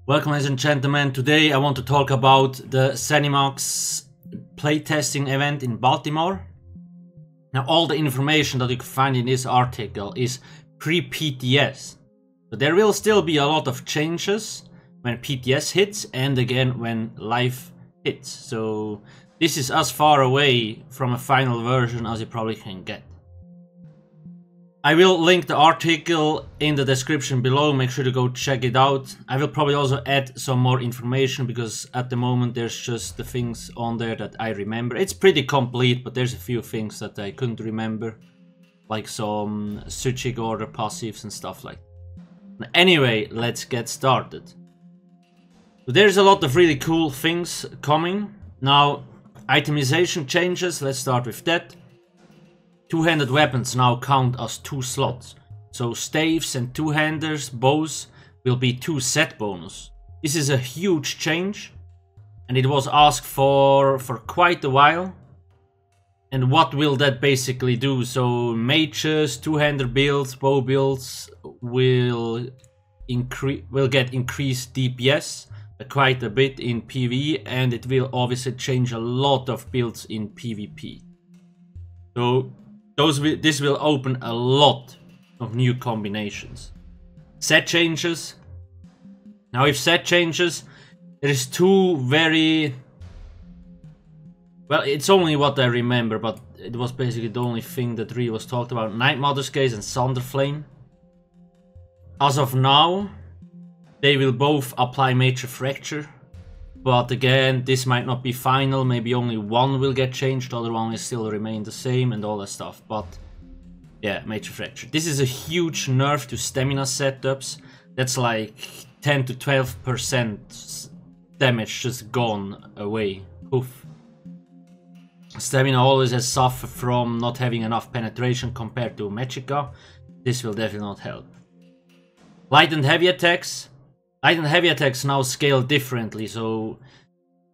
Welcome, ladies and gentlemen. Today I want to talk about the Zenimax Playtesting Event in Baltimore. Now, all the information that you can find in this article is pre-PTS. But there will still be a lot of changes when PTS hits and again when live hits. So this is as far away from a final version as you probably can get. I will link the article in the description below, make sure to go check it out. I will probably also add some more information because at the moment there's just the things on there that I remember. It's pretty complete, but there's a few things that I couldn't remember, like some switching order passives and stuff like that. Anyway, let's get started. So there's a lot of really cool things coming. Now, itemization changes, let's start with that. Two-handed weapons now count as 2 slots. So staves and two-handers, bows, will be 2 set bonus. This is a huge change, and it was asked for quite a while. And what will that basically do? So mages, two-hander builds, bow builds will get increased DPS quite a bit in PvE, and it will obviously change a lot of builds in PvP. So this will open a lot of new combinations. Set changes. Now with set changes, there is 2 very... Well, it's only what I remember, but it was basically the only thing that really was talked about. Night Mother's Gaze and Thunderflame. As of now, they will both apply Major Fracture. But again, this might not be final, maybe only one will get changed, the other one will still remain the same and all that stuff. But yeah, Major Fracture. This is a huge nerf to stamina setups. That's like 10 to 12% damage just gone away. Poof. Stamina always has suffered from not having enough penetration compared to Magicka. This will definitely not help. Light and heavy attacks. Light and heavy attacks now scale differently, so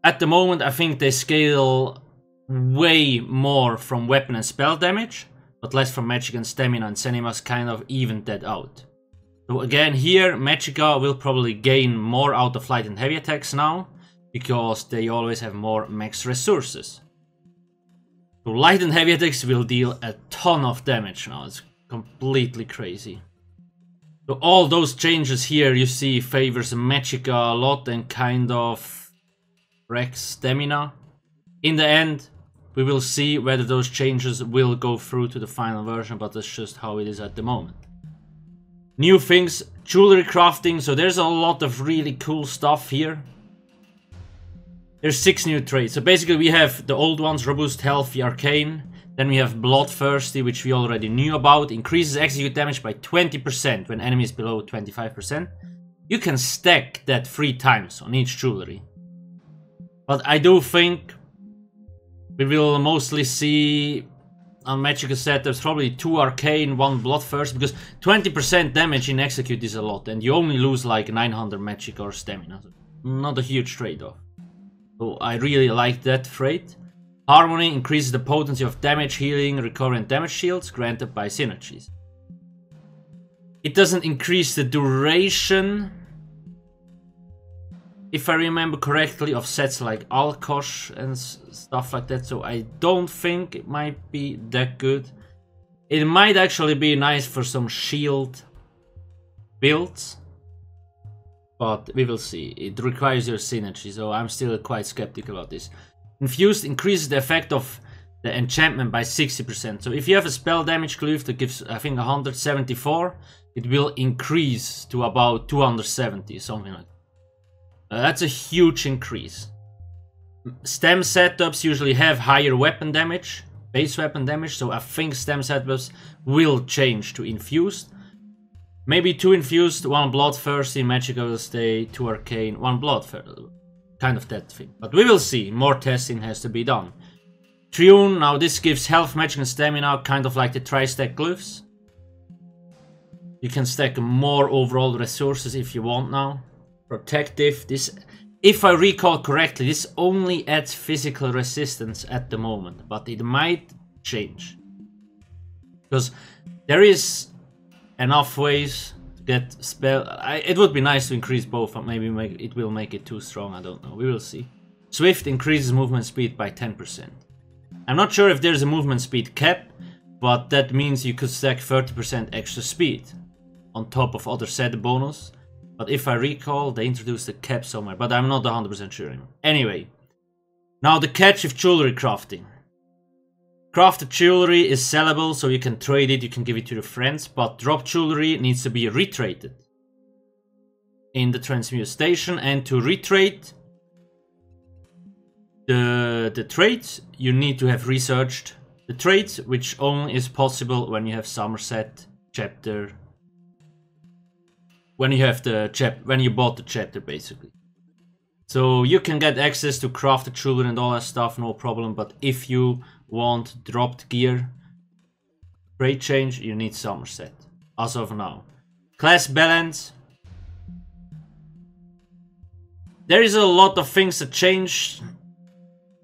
at the moment I think they scale way more from weapon and spell damage, but less from magic and stamina, and Zenimax kind of evened that out. So again here, Magicka will probably gain more out of light and heavy attacks now, because they always have more max resources. So light and heavy attacks will deal a ton of damage now, it's completely crazy. So all those changes here you see favors Magicka a lot and kind of wrecks stamina. In the end, we will see whether those changes will go through to the final version, but that's just how it is at the moment. New things, jewelry crafting, so there's a lot of really cool stuff here. There's 6 new traits, so basically we have the old ones, Robust, Healthy, Arcane. Then we have Bloodthirsty, which we already knew about. Increases execute damage by 20% when enemy is below 25%. You can stack that 3 times on each jewelry. But I do think we will mostly see on Magicka setups probably 2 Arcane, 1 Bloodthirsty, because 20% damage in execute is a lot, and you only lose like 900 Magicka or Stamina. So not a huge trade-off. So I really like that trait. Harmony increases the potency of damage, healing, recovery and damage shields granted by synergies. It doesn't increase the duration, if I remember correctly, of sets like Alcast and stuff like that, so I don't think it might be that good. It might actually be nice for some shield builds, but we will see. It requires your synergy, so I'm still quite skeptical about this. Infused increases the effect of the enchantment by 60%. So if you have a spell damage glyph that gives, I think, 174, it will increase to about 270, something like that. That's a huge increase. Stem setups usually have higher weapon damage, base weapon damage, so I think stem setups will change to infused. Maybe 2 infused, 1 bloodthirsty, Magicka will stay, 2 arcane, 1 bloodthirsty. Kind of that thing, but we will see. More testing has to be done. Triune, now this gives health, magic and stamina, kind of like the tri-stack glyphs. You can stack more overall resources if you want now. Protective, this, if I recall correctly, this only adds physical resistance at the moment, but it might change. Because there is enough ways to get spell. It would be nice to increase both, but maybe it will make it too strong. I don't know. We will see. Swift increases movement speed by 10%. I'm not sure if there's a movement speed cap, but that means you could stack 30% extra speed on top of other set bonus. But if I recall, they introduced a cap somewhere, but I'm not 100% sure anymore. Anyway, now the catch with jewelry crafting. Crafted jewelry is sellable, so you can trade it, you can give it to your friends, but dropped jewelry needs to be retraded in the transmute station, and to retrade the trades, you need to have researched the trades, which only is possible when you have Somerset chapter. When you bought the chapter, basically. So you can get access to crafted jewelry and all that stuff, no problem. But if you want dropped gear, trade change, you need Somerset. As of now, class balance. There is a lot of things that changed.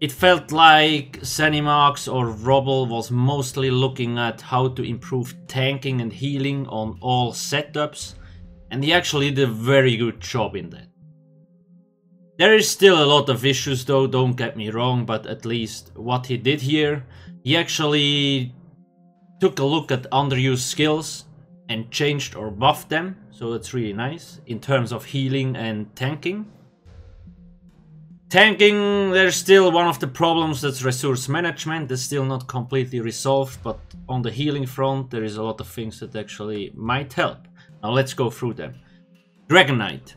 It felt like Zenimax or Robble was mostly looking at how to improve tanking and healing on all setups, and he actually did a very good job in that. There is still a lot of issues though, don't get me wrong, but at least what he did here, he actually took a look at underused skills and changed or buffed them, so that's really nice in terms of healing and tanking. Tanking, there's still one of the problems, that's resource management. That's still not completely resolved, but on the healing front, there is a lot of things that actually might help. Now let's go through them. Dragon Knight.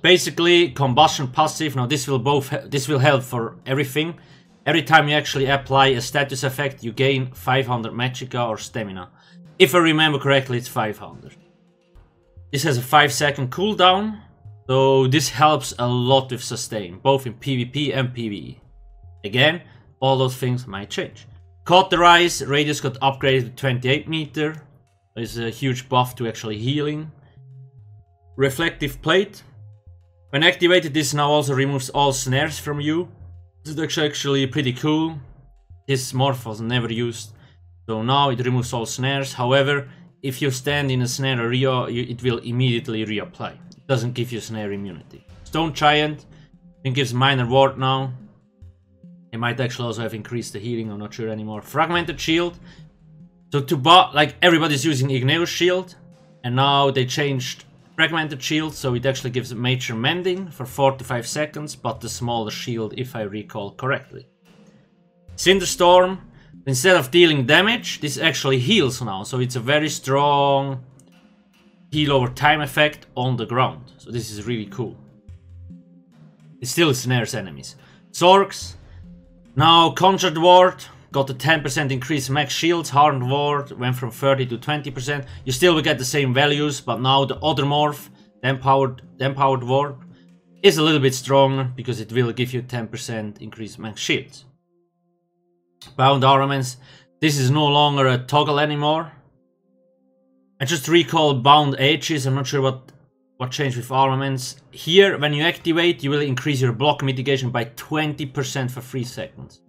Basically, combustion passive. Now this will help for everything. Every time you actually apply a status effect, you gain 500 magicka or stamina. If I remember correctly, it's 500. This has a 5-second cooldown. So this helps a lot with sustain, both in PvP and PvE. Again, all those things might change. Cauterize, radius got upgraded to 28 meter. There's a huge buff to actually healing. Reflective plate. When activated, this now also removes all snares from you. This is actually pretty cool. This morph was never used. So now it removes all snares. However, if you stand in a snare area, it will immediately reapply. Doesn't give you snare immunity. Stone Giant, it gives minor ward now. It might actually also have increased the healing, I'm not sure anymore. Fragmented Shield. So like everybody's using Igneous Shield, and now they changed Fragmented Shield, so it actually gives major mending for 4 to 5 seconds, but the smaller shield if I recall correctly. Cinderstorm, instead of dealing damage, this actually heals now, so it's a very strong heal over time effect on the ground. So this is really cool. It still snares enemies. Zorks. Now Conjured Ward got a 10% increase max shields. Hardened Ward went from 30 to 20%. You still will get the same values, but now the other morph, the empowered Ward, is a little bit stronger because it will give you 10% increase max shields. Bound Armaments. This is no longer a toggle anymore. I just recall bound edges. I'm not sure what changed with armaments. Here, when you activate, you will increase your block mitigation by 20% for 3 seconds.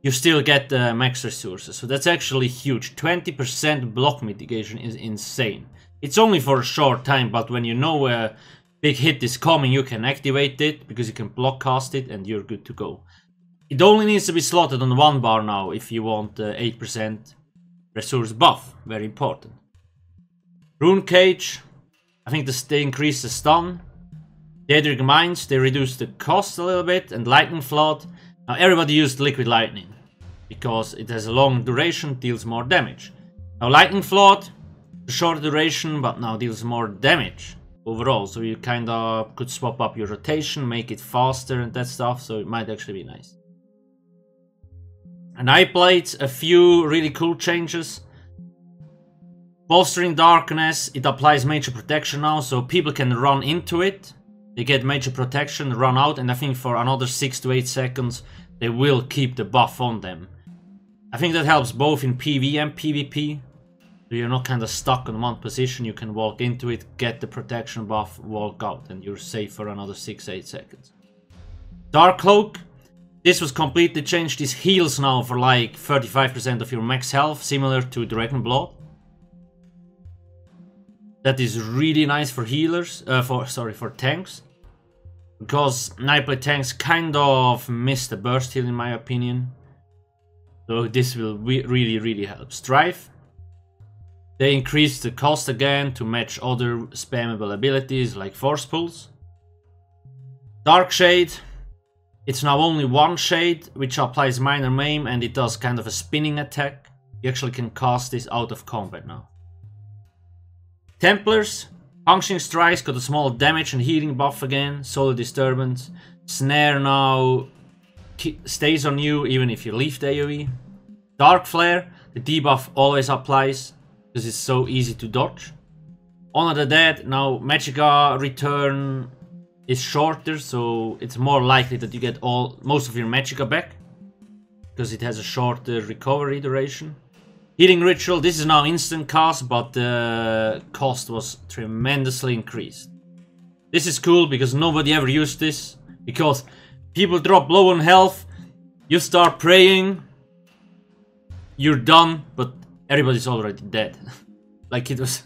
You still get the max resources, so that's actually huge. 20% block mitigation is insane. It's only for a short time, but when you know a big hit is coming, you can activate it because you can block cast it and you're good to go. It only needs to be slotted on one bar now if you want 8% resource buff. Very important. Rune Cage, I think they increased the stun. Daedric Mines, they reduced the cost a little bit. And Lightning Flood, now everybody used Liquid Lightning because it has a long duration, deals more damage. Now Lightning Flood, short duration, but now deals more damage overall. So you kinda could swap up your rotation, make it faster and that stuff, so it might actually be nice. And I played a few really cool changes. Bolstering Darkness, it applies major protection now, so people can run into it. They get major protection, run out, and I think for another 6 to 8 seconds, they will keep the buff on them. I think that helps both in PvE and PvP. So you're not kind of stuck in one position, you can walk into it, get the protection buff, walk out, and you're safe for another 6 to 8 seconds. Dark Cloak, this was completely changed. This heals now for like 35% of your max health, similar to Dragon Blood. That is really nice for healers, for tanks. Because Nightblade tanks kind of miss the burst heal in my opinion. So this will really help. Strife. They increase the cost again to match other spammable abilities like Force Pulse. Dark Shade. It's now only one shade, which applies minor maim and it does kind of a spinning attack. You actually can cast this out of combat now. Templars. Functioning Strikes got a small damage and healing buff again. Solar Disturbance. Snare now stays on you even if you leave the AoE. Dark Flare. The debuff always applies because it's so easy to dodge. Honor the Dead. Now Magicka return is shorter, so it's more likely that you get most of your Magicka back because it has a shorter recovery duration. Healing Ritual, this is now instant cast, but the cost was tremendously increased. This is cool because nobody ever used this, because people drop low on health, you start praying, you're done, but everybody's already dead. Like, it was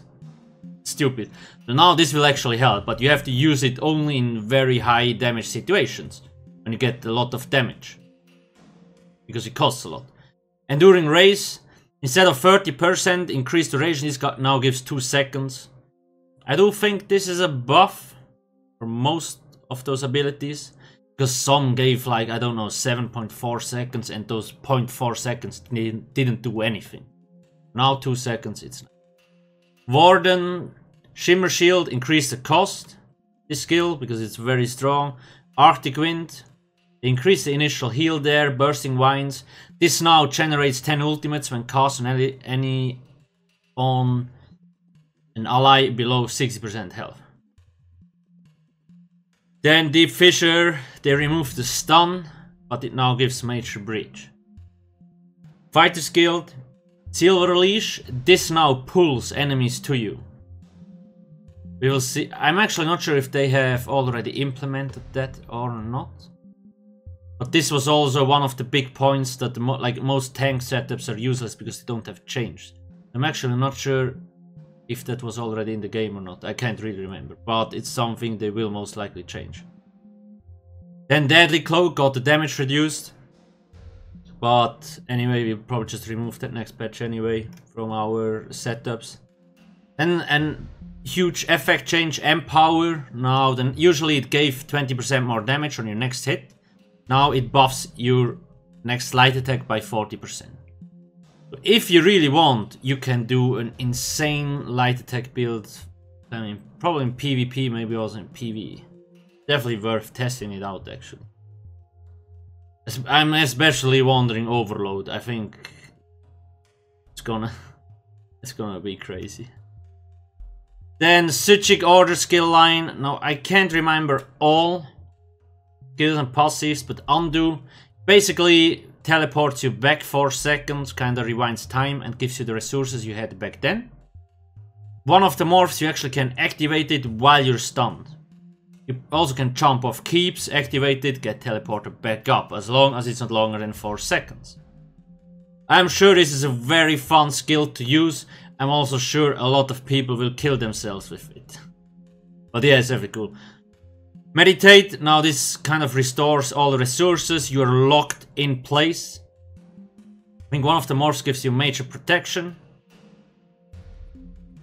stupid. So now this will actually help, but you have to use it only in very high damage situations, when you get a lot of damage, because it costs a lot. Enduring Race. Instead of 30% increased duration, this now gives 2 seconds. I do think this is a buff for most of those abilities. Because some gave like, I don't know, 7.4 seconds and those 0.4 seconds didn't do anything. Now 2 seconds, it's nice. Warden, Shimmer Shield, increase the cost. This skill, because it's very strong. Arctic Wind. Increase the initial heal there, Bursting Vines. This now generates 10 ultimates when cast on an ally below 60% health. Then Deep Fissure, they remove the stun, but it now gives Major Breach. Fighter's Guild, Silver Leash, this now pulls enemies to you. We will see. I'm actually not sure if they have already implemented that or not. But this was also one of the big points that most tank setups are useless because they don't have changed. I'm actually not sure if that was already in the game or not. I can't really remember, but it's something they will most likely change. Then Deadly Cloak got the damage reduced. But anyway, we'll probably just remove that next patch anyway from our setups. And huge effect change, Empower. Now, then usually it gave 20% more damage on your next hit. Now it buffs your next light attack by 40%. So if you really want, you can do an insane light attack build. I mean, probably in PvP, maybe also in PvE. Definitely worth testing it out, actually. I'm especially wondering Overload. I think it's gonna be crazy. Then Suchik Order skill line. Now I can't remember all skills and passives, but Undo basically teleports you back 4 seconds, kinda rewinds time and gives you the resources you had back then. One of the morphs, you actually can activate it while you're stunned. You also can jump off keeps, activate it, get teleported back up, as long as it's not longer than 4 seconds. I'm sure this is a very fun skill to use. I'm also sure a lot of people will kill themselves with it. But yeah, it's very cool. Meditate, now this kind of restores all the resources, you are locked in place. I think one of the morphs gives you major protection.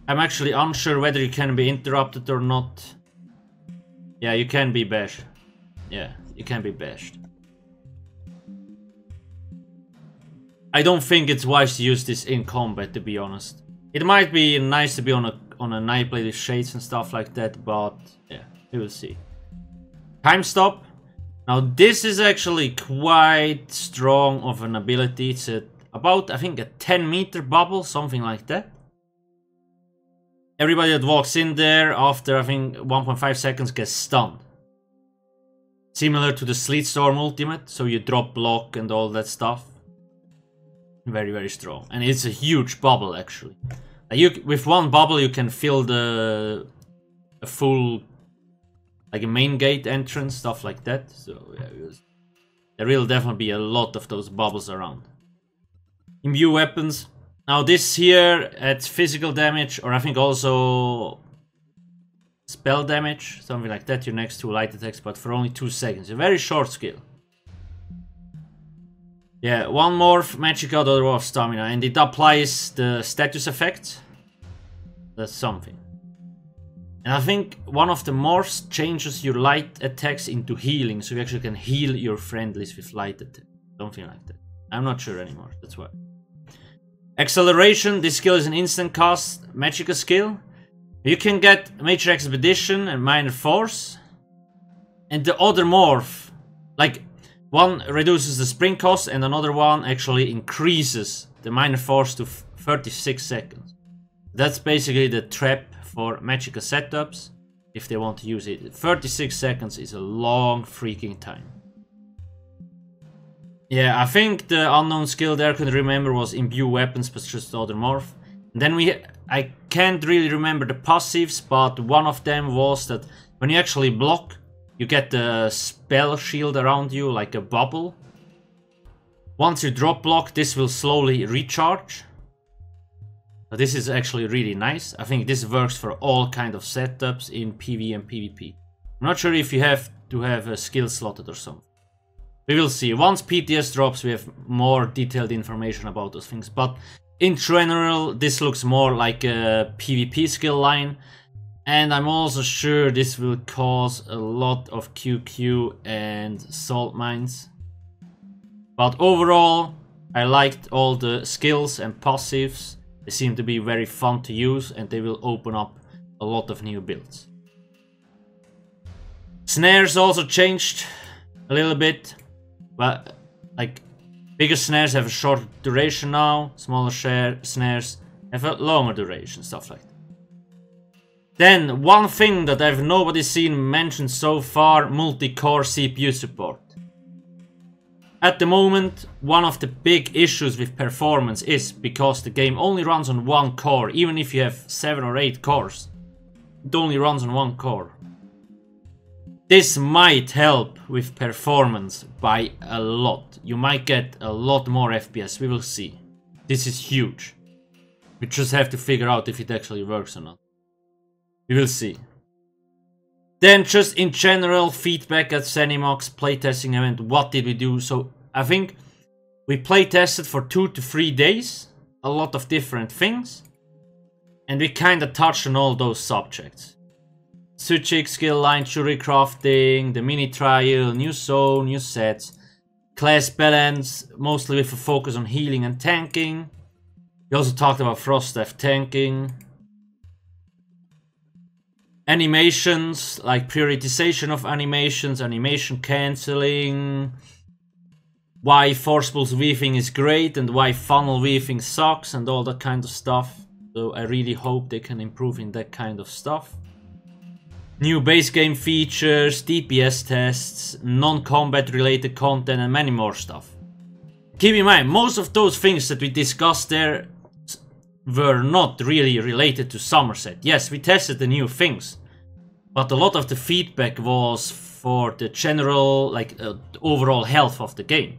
I'm actually unsure whether you can be interrupted or not. Yeah, you can be bashed. Yeah, you can be bashed. I don't think it's wise to use this in combat, to be honest. It might be nice to be on a Nightblade with shades and stuff like that, but yeah, we will see. Time Stop. Now this is actually quite strong of an ability. It's about, I think, a 10-meter bubble, something like that. Everybody that walks in there after, I think, 1.5 seconds gets stunned. Similar to the Sleet Storm ultimate, so you drop block and all that stuff. Very, very strong. And it's a huge bubble, actually. With one bubble you can fill a full, like a main gate entrance, stuff like that. So yeah, there will definitely be a lot of those bubbles around. Imbue weapons. Now this here adds physical damage, or I think also spell damage, something like that. You're next to light attacks, but for only 2 seconds. A very short skill. Yeah, one morph, magical, the other morph, stamina, and it applies the status effect. That's something. And I think one of the morphs changes your light attacks into healing, so you actually can heal your friendlies with light attack. Something like that. I'm not sure anymore, that's why. Acceleration, this skill is an instant cast magical skill. You can get Major Expedition and Minor Force. And the other morph, like, one reduces the sprint cost and another one actually increases the Minor Force to 36 seconds. That's basically the trap for magical setups, if they want to use it. 36 seconds is a long freaking time. Yeah, I think the unknown skill there I couldn't remember was imbue weapons, but just the other morph. And then I can't really remember the passives, but one of them was that when you actually block, you get the spell shield around you like a bubble. Once you drop block, this will slowly recharge. This is actually really nice. I think this works for all kind of setups in PvE and PvP. I'm not sure if you have to have a skill slotted or something. We will see. Once PTS drops, we have more detailed information about those things. But in general, this looks more like a PvP skill line. And I'm also sure this will cause a lot of QQ and salt mines. But overall, I liked all the skills and passives. They seem to be very fun to use and they will open up a lot of new builds. Snares also changed a little bit. But, like, bigger snares have a shorter duration now, smaller snares have a longer duration, stuff like that. Then, one thing that I've nobody seen mentioned so far, multi-core CPU support. At the moment, one of the big issues with performance is because the game only runs on one core, even if you have 7 or 8 cores. It only runs on one core. This might help with performance by a lot. You might get a lot more FPS, we will see. This is huge. We just have to figure out if it actually works or not. We will see. Then just in general, feedback at Zenimax Playtesting Event, what did we do? So I think we playtested for 2 to 3 days, a lot of different things. And we kinda touched on all those subjects. Suchik skill line, jury crafting, the mini trial, new zone, new sets, class balance, mostly with a focus on healing and tanking. We also talked about Frost Staff tanking. Animations, like prioritization of animations, animation cancelling. Why Forcible weaving is great and why funnel weaving sucks and all that kind of stuff. So I really hope they can improve in that kind of stuff. New base game features, DPS tests, non-combat related content and many more stuff. Keep in mind, most of those things that we discussed there were not really related to Somerset. Yes, we tested the new things, but a lot of the feedback was for the general, like, overall health of the game.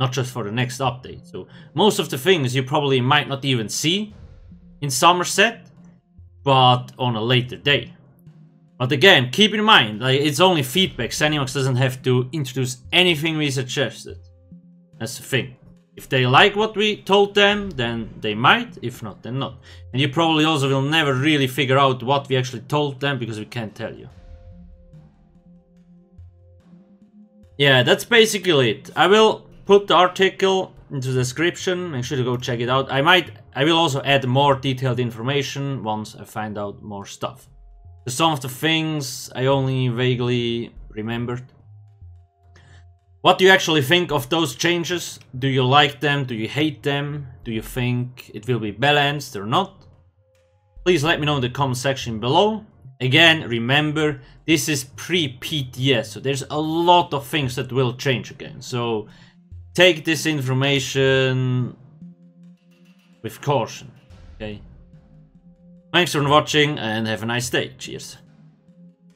Not just for the next update. So most of the things you probably might not even see in Somerset, but on a later day. But again, keep in mind, like, it's only feedback. Zenimax doesn't have to introduce anything we suggested. That's the thing. If they like what we told them, then they might. If not, then not. And you probably also will never really figure out what we actually told them because we can't tell you. Yeah, that's basically it. I will put the article into the description. Make sure to go check it out. I will also add more detailed information once I find out more stuff. Some of the things I only vaguely remembered. What do you actually think of those changes? Do you like them? Do you hate them? Do you think it will be balanced or not? Please let me know in the comment section below. Again, remember, this is pre-PTS, so there's a lot of things that will change again. So take this information with caution, okay? Thanks for watching and have a nice day. Cheers.